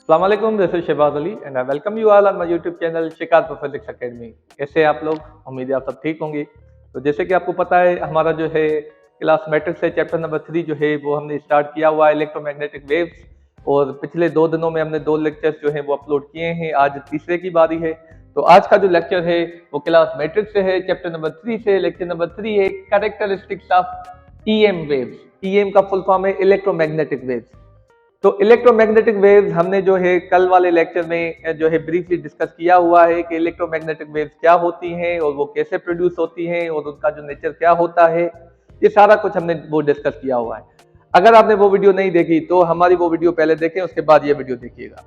अस्सलाम वालेकुम, this is Shahbaz Ali and I welcome you all on my YouTube channel Shikar for physics academy. कैसे हैं आप लोग? उम्मीद है आप सब ठीक होंगे। तो जैसे कि आपको पता है, हमारा जो है क्लास मैट्रिक्स है, चैप्टर नंबर 3 जो है वो हमने स्टार्ट किया हुआ है, इलेक्ट्रोमैग्नेटिक वेव्स। और पिछले 2 दिनों में हमने 2 लेक्चर्स जो है वो अपलोड किए हैं। आज तीसरे की बारी है। तो आज का जो लेक्चर है वो क्लास मैट्रिक्स से है, चैप्टर नंबर 3 से। लेक्चर नंबर 3 है characteristics of EM waves. EM का फुल फॉर्म है इलेक्ट्रोमैग्नेटिक वेव्स। तो इलेक्ट्रोमैग्नेटिक वेव्स हमने जो है कल वाले लेक्चर में जो है ब्रीफली डिस्कस किया हुआ है कि इलेक्ट्रोमैग्नेटिक वेव्स क्या होती हैं और वो कैसे प्रोड्यूस होती हैं और उनका जो नेचर क्या होता है, ये सारा कुछ हमने वो डिस्कस किया हुआ है। अगर आपने वो वीडियो नहीं देखी तो हमारी वो वीडियो पहले देखें, उसके बाद ये वीडियो देखिएगा।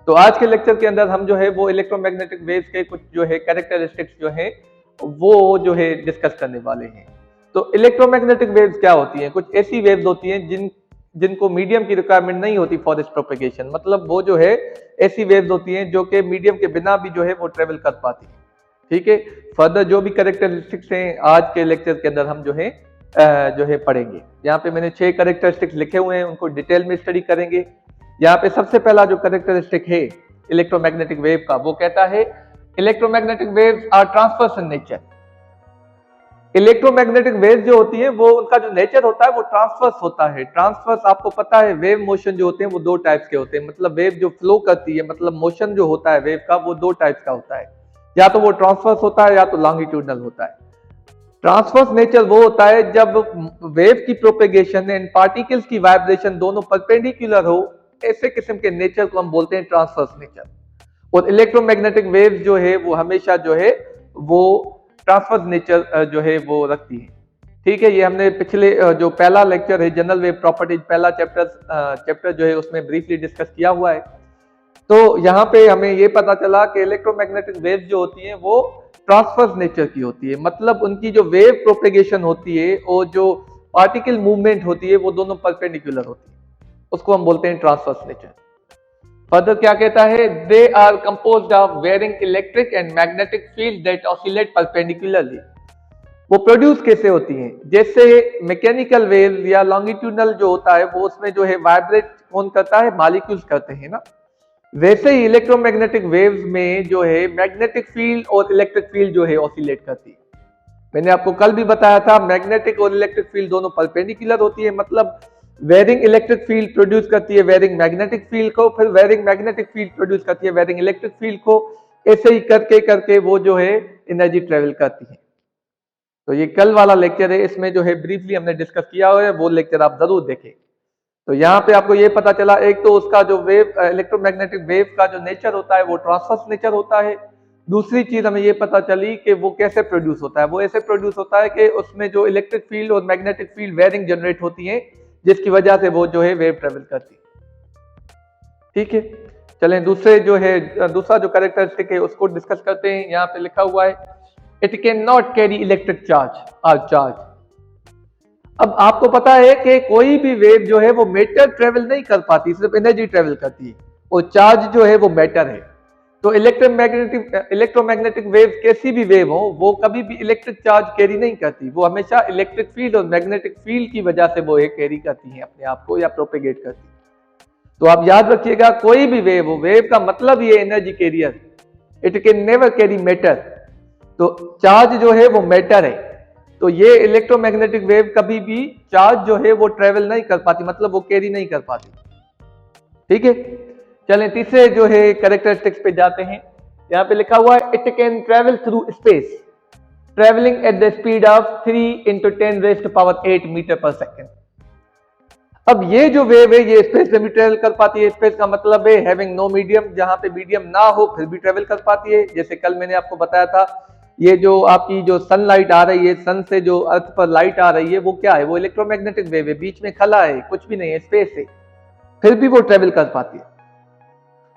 तो आज के लेक्चर के अंदर हम जो है वो इलेक्ट्रोमैग्नेटिक वेव्स के कुछ जो है कैरेक्टरिस्टिक्स जो है वो जो है डिस्कस करने वाले हैं। तो इलेक्ट्रोमैग्नेटिक वेव्स क्या होती हैं? कुछ ऐसी वेव्स होती हैं जिनको मीडियम की रिक्वायरमेंट नहीं होती फॉर दिस प्रोपेगेशन। मतलब वो जो है ऐसी वेव्स होती हैं जो कि मीडियम के बिना भी जो है वो ट्रेवल कर पाती है। ठीक है। फर्दर जो भी कैरेक्टरिस्टिक्स हैं आज के लेक्चर के अंदर हम जो है पढ़ेंगे। यहाँ पे मैंने 6 कैरेक्टरिस्टिक्स लिखे हुए हैं, उनको डिटेल में स्टडी करेंगे। यहाँ पे सबसे पहला जो कैरेक्टरिस्टिक है इलेक्ट्रोमैग्नेटिक वेव का, वो कहता है electromagnetic waves are transverse in nature. Electromagnetic waves जो होती हैं वो उनका जो नेचर होता है वो ट्रांसवर्स होता है। ट्रांसवर्स आपको पता है, वेव मोशन जो होते हैं वो 2 टाइप्स के होते हैं। मतलब वेव जो फ्लो करती है, मतलब मोशन जो होता है वेव का, वो 2 टाइप्स का होता है। या तो वो ट्रांसवर्स होता है या तो लॉन्गिट्यूडनल होता है। ट्रांसवर्स नेचर वो होता है जब वेव की प्रोपेगेशन एंड पार्टिकल्स की वाइब्रेशन दोनों परपेंडिकुलर हो। ऐसे किस्म के नेचर को हम बोलते हैं ट्रांसवर्स नेचर। और इलेक्ट्रोमैग्नेटिक वेव्स जो है वो हमेशा जो है वो ट्रांसवर्स नेचर जो है वो रखती है। ठीक है। ये हमने पिछले जो पहला लेक्चर है जनरल वेव प्रॉपर्टीज, पहला चैप्टर जो है उसमें ब्रीफली डिस्कस किया हुआ है। तो यहाँ पे हमें ये पता चला कि इलेक्ट्रोमैग्नेटिक वेव्स जो होती हैं वो ट्रांसवर्स नेचर की होती है। मतलब उनकी जो वेव प्रोपेगेशन होती है और जो पार्टिकल मूवमेंट होती है वो दोनों परपेंडिकुलर होती है। उसको हम बोलते हैं ट्रांसवर्स नेचर। फर्दर क्या कहता है? They are composed of varying electric and magnetic field that oscillate perpendicularly. वो प्रोड्यूस कैसे होती हैं? जैसे मैकेनिकल वेव्स या लॉन्गिट्यूडनल जो होता है वो उसमें जो है वाइब्रेट कौन करता है? मॉलिक्यूल्स करते हैं ना। वैसे ही इलेक्ट्रोमैग्नेटिक वेव्स में जो है मैग्नेटिक फील्ड और इलेक्ट्रिक फील्ड जो है ऑसिलेट करती है। मैंने आपको कल भी बताया था, मैग्नेटिक और इलेक्ट्रिक फील्ड दोनों परपेंडिकुलर होती है। मतलब वेरिंग इलेक्ट्रिक फील्ड प्रोड्यूस करती है वेरिंग मैग्नेटिक फील्ड को, फिर वेरिंग मैग्नेटिक फील्ड प्रोड्यूस करती है वेरिंग इलेक्ट्रिक फील्ड को। ऐसे ही करके करके वो जो है एनर्जी ट्रेवल करती है। तो ये कल वाला लेक्चर है, इसमें जो है ब्रीफली हमने डिस्कस किया हुआ है, वो लेक्चर आप जरूर देखें। तो यहाँ पे आपको ये पता चला, एक तो उसका जो वेव इलेक्ट्रोमैग्नेटिक वेव का जो नेचर होता है वो ट्रांसवर्स नेचर होता है। दूसरी चीज हमें ये पता चली कि वो कैसे प्रोड्यूस होता है। वो ऐसे प्रोड्यूस होता है कि उसमें जो इलेक्ट्रिक फील्ड और मैग्नेटिक फील्ड वेरिंग जनरेट होती है, जिसकी वजह से वो जो है वेव ट्रेवल करती है। ठीक है। चलें दूसरा जो कैरेक्टरिस्टिक है उसको डिस्कस करते हैं। यहाँ पे लिखा हुआ है it can not carry electric charge और चार्ज। अब आपको पता है कि कोई भी वेव जो है वो मैटर ट्रेवल नहीं कर पाती, सिर्फ एनर्जी ट्रेवल करती है। और चार्ज जो है वो मैटर है। तो इलेक्ट्रोमैग्नेटिक वेव कैसी भी वेव हो, वो कभी भी इलेक्ट्रिक चार्ज कैरी नहीं करती। वो हमेशा इलेक्ट्रिक फील्ड और मैग्नेटिक फील्ड की वजह से वो कैरी करती है अपने आप को या प्रोपेगेट करती है। तो आप याद रखिएगा, कोई भी वेव हो, वेव का मतलब ये energy carrier, it can never carry matter. तो चार्ज जो है वो मैटर है। तो ये इलेक्ट्रोमैग्नेटिक वेव कभी भी चार्ज जो है वो ट्रेवल नहीं कर पाती, मतलब वो कैरी नहीं कर पाती। ठीक है। चलें तीसरे जो है कैरेक्टरिस्टिक्स पे जाते हैं। यहाँ पे लिखा हुआ है it can travel through space travelling at the speed of 3 × 10⁸ metre per second. अब ये जो वेव है ये स्पेस में भी ट्रेवल कर पाती है। स्पेस का मतलब है हैविंग नो मीडियम, जहां पे मीडियम ना हो फिर भी ट्रेवल कर पाती है। जैसे कल मैंने आपको बताया था, ये जो आपकी जो सनलाइट आ रही है, सन से जो अर्थ पर लाइट आ रही है, वो क्या है? वो इलेक्ट्रोमैग्नेटिक वेव है। बीच में खला है, कुछ भी नहीं है, स्पेस है, फिर भी वो ट्रेवल कर पाती है।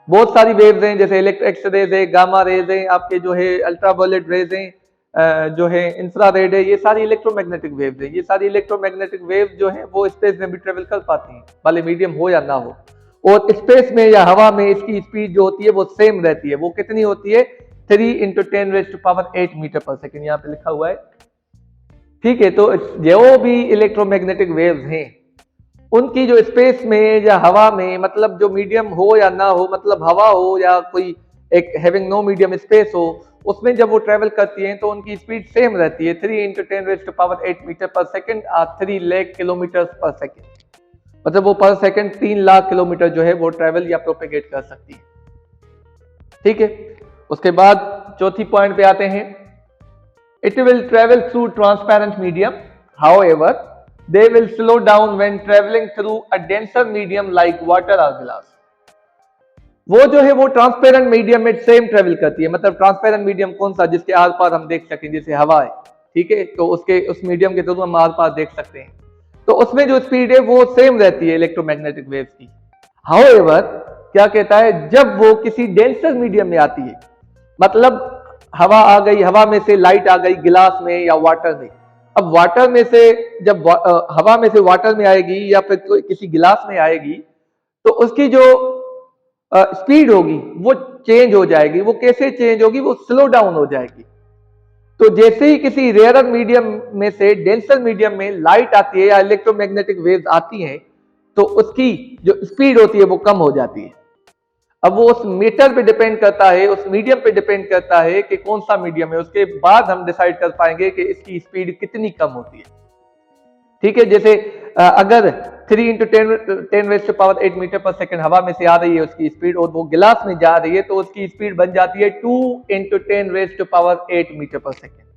बहुत सारी वेव्स हैं, जैसे एक्स रेज है, गामा रेज है, आपके जो है अल्ट्रावायलेट रेज हैं, जो है इंफ्रारेड है, ये सारी इलेक्ट्रोमैग्नेटिक वेव्स हैं। ये सारी इलेक्ट्रोमैग्नेटिक वेव्स जो है वो स्पेस में भी ट्रेवल कर पाती हैं, भले मीडियम हो या ना हो। और स्पेस में या हवा में इसकी स्पीड जो होती है वो सेम रहती है। वो कितनी होती है? 3 × 10⁸ मीटर पर सेकेंड, यहाँ पे लिखा हुआ है। ठीक है। तो जो भी इलेक्ट्रोमैग्नेटिक वेव्स हैं उनकी जो स्पेस में या हवा में, मतलब जो मीडियम हो या ना हो, मतलब हवा हो या कोई एक हैविंग नो मीडियम स्पेस हो, उसमें जब वो ट्रेवल करती हैं तो उनकी स्पीड सेम रहती है, 3 × 10⁸ metre per second 3 lakh kilometre पर सेकेंड। मतलब वो पर सेकेंड 3 लाख किलोमीटर जो है वो ट्रेवल या प्रोपेगेट कर सकती है। ठीक है, उसके बाद चौथी पॉइंट पे आते हैं। It will travel through transparent medium, however they will slow down when traveling through a denser medium like water or glass। वो जो है वो ट्रांसपेरेंट मीडियम में सेम ट्रेवल करती है। मतलब ट्रांसपेरेंट मीडियम कौन सा, जिसके आर पार हम देख सकें, जैसे हवा है, ठीक है, तो उसके उस मीडियम के थ्रू हम आर पार देख सकते हैं, तो उसमें जो स्पीड है वो सेम रहती है इलेक्ट्रोमैग्नेटिक वेव्स की। हाउएवर क्या कहता है, जब वो किसी डेंसर मीडियम में आती है, मतलब हवा आ गई, हवा में से लाइट आ गई गिलास में या वाटर में। अब वाटर में से जब हवा में से वाटर में आएगी या फिर किसी गिलास में आएगी, तो उसकी जो स्पीड होगी वो चेंज हो जाएगी। वो कैसे चेंज होगी, वो स्लो डाउन हो जाएगी। तो जैसे ही किसी रेयरर मीडियम में से डेंसर मीडियम में लाइट आती है या इलेक्ट्रोमैग्नेटिक वेव्स आती हैं, तो उसकी जो स्पीड होती है वो कम हो जाती है। अब वो उस मीटर पे डिपेंड करता है, उस मीडियम पे डिपेंड करता है कि कौन सा मीडियम है, उसके बाद हम डिसाइड कर पाएंगे कि इसकी स्पीड कितनी कम होती है। ठीक है, जैसे अगर 3 × 10⁸ मीटर पर सेकेंड हवा में से आ रही है उसकी स्पीड, और वो गिलास में जा रही है, तो उसकी स्पीड बन जाती है 2 × 10⁸ मीटर पर सेकेंड।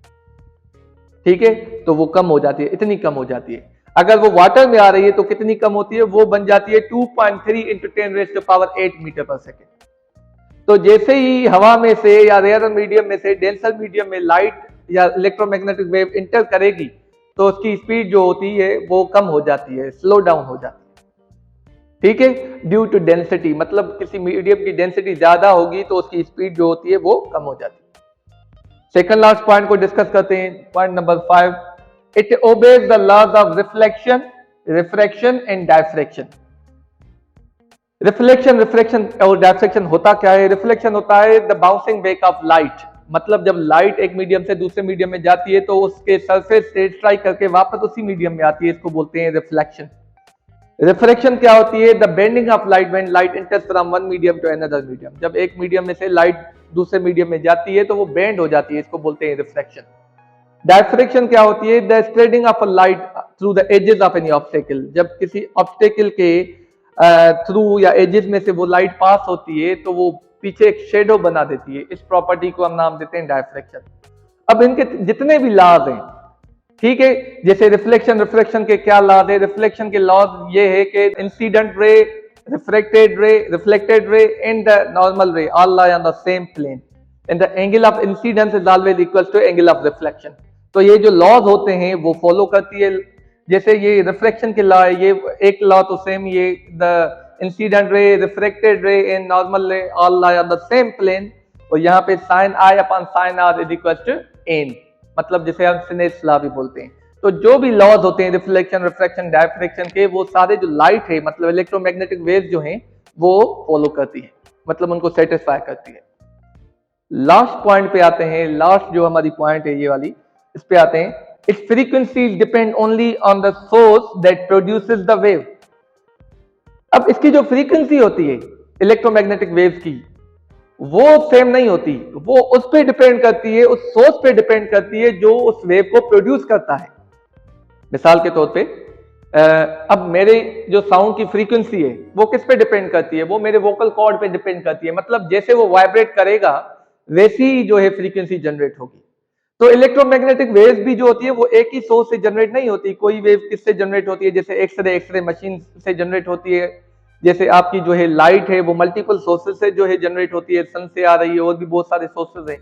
ठीक है, तो वो कम हो जाती है, इतनी कम हो जाती है। अगर वो वाटर में आ रही है तो कितनी कम होती है, वो बन जाती है 2.3 × 10⁸ मीटर पर सेकेंड। तो जैसे ही हवा में से या रेयर मीडियम में से डेंसर मीडियम में लाइट या इलेक्ट्रोमैग्नेटिक वेव इंटर करेगी, तो उसकी स्पीड जो होती है वो कम हो जाती है, स्लो डाउन हो जाती है। ठीक है, ड्यू टू डेंसिटी, मतलब किसी मीडियम की डेंसिटी ज्यादा होगी तो उसकी स्पीड जो होती है वो कम हो जाती है। सेकंड लास्ट पॉइंट को डिस्कस करते हैं, point number 5। It obeys the laws of reflection, refraction and diffraction. Reflection और डायफ्रैक्शन होता क्या है? रिफ्लेक्शन होता है the bouncing back of light. मतलब जब लाइट एक मीडियम से दूसरे मीडियम में जाती है तो उसके सरफेस से स्ट्राइक करके वापस उसी मीडियम में आती है, इसको बोलते हैं रिफ्लेक्शन। रिफ्रैक्शन क्या होती है? The bending of light when light enters from one medium to another medium. जब एक मीडियम में से लाइट दूसरे मीडियम में जाती है तो वो बेंड हो जाती है, इसको बोलते हैं रिफ्रैक्शन। डायफ्रैक्शन क्या होती है? The spreading of a light through the edges of any obstacle. जब किसी ऑब्स्टेकल के थ्रू या एजेस में से वो लाइट पास होती है तो वो पीछे एक शेडो बना देती है, इस प्रॉपर्टी को हम नाम देते हैं डायफ्रैक्शन। अब इनके जितने भी लॉज हैं, ठीक है, जैसे रिफ्लेक्शन, रिफ्रैक्शन के क्या लॉज है? रिफ्लेक्शन के लॉज ये है कि incident ray, refracted ray, reflected ray and the normal ray all lie on the same plane and the angle of incidence is always equals to angle of reflection। तो ये जो laws होते हैं वो फॉलो करती है। जैसे ये रिफ्लेक्शन के लॉ है, ये एक लॉ तो सेम, ये the incident ray, refracted ray and normal ray all lie on the same plane, और यहाँ पे sine i upon sine r is equal to n, मतलब जिसे हम स्नेल्स लॉ भी बोलते हैं। तो जो भी लॉज होते हैं रिफ्लेक्शन, रिफ्रैक्शन, डायफ्रैक्शन के, वो सारे जो लाइट है मतलब इलेक्ट्रोमैग्नेटिक वेव्स जो हैं वो फॉलो करती है, मतलब उनको सेटिस्फाई करती है। लास्ट पॉइंट पे आते हैं, लास्ट जो हमारी पॉइंट है ये वाली, इस पे आते हैं। It's frequencies depend only on the source that produces the wave. अब इसकी जो फ्रीक्वेंसी होती है इलेक्ट्रोमैग्नेटिक वेव्स की, वो सेम नहीं होती, वो उस पे डिपेंड करती है, उस सोर्स पे डिपेंड करती है जो उस वेव को प्रोड्यूस करता है। मिसाल के तौर पे अब मेरे जो साउंड की फ्रीक्वेंसी है वो किस पे डिपेंड करती है? वो मेरे वोकल कॉर्ड पे डिपेंड करती है, मतलब जैसे वो वाइब्रेट करेगा वैसी जो है फ्रीक्वेंसी जनरेट होगी। तो इलेक्ट्रोमैग्नेटिक वेव्स भी जो होती है वो एक ही सोर्स से जनरेट नहीं होती। कोई वेव किससे जनरेट होती है? जैसे एक्सरे मशीन से जनरेट होती है, जैसे आपकी जो है लाइट है वो मल्टीपल सोर्सेज से जो है जनरेट होती है, सन से आ रही है, और भी बहुत सारे सोर्सेज हैं,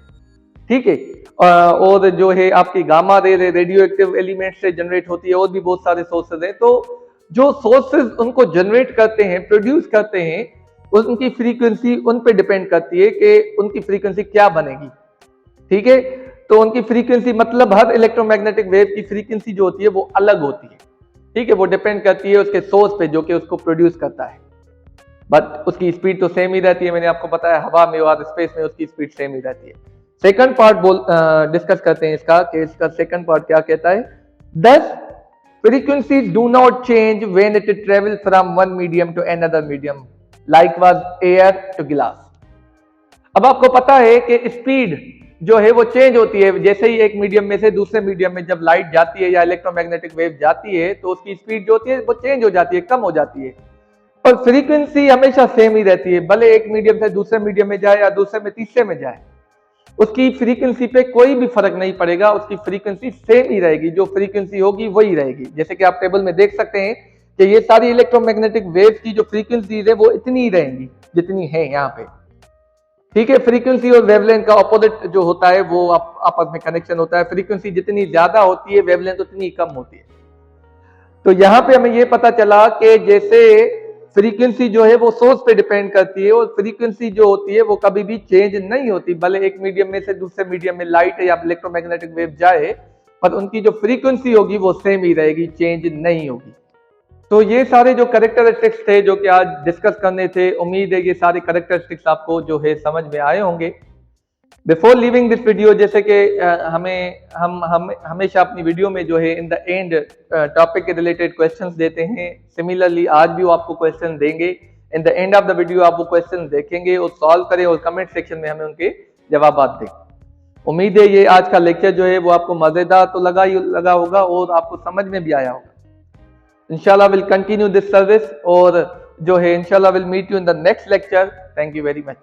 ठीक है, और जो है आपकी gamma ray, radio active element से जनरेट होती है, और भी बहुत सारे सोर्सेज हैं। तो जो सोर्सेज उनको जनरेट करते हैं, प्रोड्यूस करते हैं, उनकी फ्रीक्वेंसी उन पे डिपेंड करती है कि उनकी फ्रीक्वेंसी क्या बनेगी, ठीक है। तो उनकी फ्रीक्वेंसी मतलब हर इलेक्ट्रोमैग्नेटिक वेव की फ्रीक्वेंसी जो होती है वो अलग होती है, ठीक है, वो डिपेंड करती है उसके सोर्स पे जो कि उसको प्रोड्यूस करता है, बट उसकी स्पीड तो सेम ही रहती है। मैंने आपको बताया हवा में और स्पेस में उसकी स्पीड सेम ही रहती है। सेकंड पार्ट डिस्कस करते हैं इसका, कि इसका सेकंड पार्ट क्या कहता है। Thus frequency do not change when it travel from one medium to another medium like was air to glass। अब आपको पता है कि स्पीड जो है वो चेंज होती है, जैसे ही एक मीडियम में से दूसरे मीडियम में जब लाइट जाती है या इलेक्ट्रोमैग्नेटिक वेव जाती है तो उसकी स्पीड जो होती है वो चेंज हो जाती है, कम हो जाती है, पर फ्रीक्वेंसी हमेशा सेम ही रहती है। भले एक मीडियम से दूसरे मीडियम में जाए या दूसरे में तीसरे में जाए, उसकी फ्रीक्वेंसी पे कोई भी फर्क नहीं पड़ेगा, उसकी फ्रीक्वेंसी सेम ही रहेगी, जो फ्रीक्वेंसी होगी वही रहेगी। जैसे कि आप टेबल में देख सकते हैं कि ये सारी इलेक्ट्रोमैग्नेटिक वेव की जो फ्रीक्वेंसीज है वो इतनी ही रहेंगी जितनी है यहाँ पे, ठीक है। फ्रीक्वेंसी और वेवलेंथ का ऑपोजिट जो होता है वो आपस में कनेक्शन होता है। फ्रीक्वेंसी जितनी ज्यादा होती है वेवलेंथ उतनी कम होती है। तो यहाँ पे हमें ये पता चला कि जैसे फ्रीक्वेंसी जो है वो सोर्स पे डिपेंड करती है और फ्रीक्वेंसी जो होती है वो कभी भी चेंज नहीं होती, भले एक मीडियम में से दूसरे मीडियम में लाइट या इलेक्ट्रोमैग्नेटिक वेव जाए, पर उनकी जो फ्रीक्वेंसी होगी वो सेम ही रहेगी, चेंज नहीं होगी। तो ये सारे जो कैरेक्टरिस्टिक्स थे जो कि आज डिस्कस करने थे, उम्मीद है ये सारे कैरेक्टरिस्टिक्स आपको जो है समझ में आए होंगे। बिफोर लीविंग दिस वीडियो, जैसे कि हम हमेशा अपनी वीडियो में जो है इन द एंड टॉपिक के रिलेटेड क्वेश्चंस देते हैं, सिमिलरली आज भी वो आपको क्वेश्चन देंगे। In the end of the video आप वो क्वेश्चन देखेंगे और सॉल्व करें और कमेंट सेक्शन में हमें उनके जवाब दें। उम्मीद है ये आज का लेक्चर जो है वो आपको मजेदार तो लगा होगा और आपको समझ में भी आया होगा। इंशाल्लाह विल कंटिन्यू दिस सर्विस और जो है इंशाल्लाह will meet you in the next lecture. Thank you very much.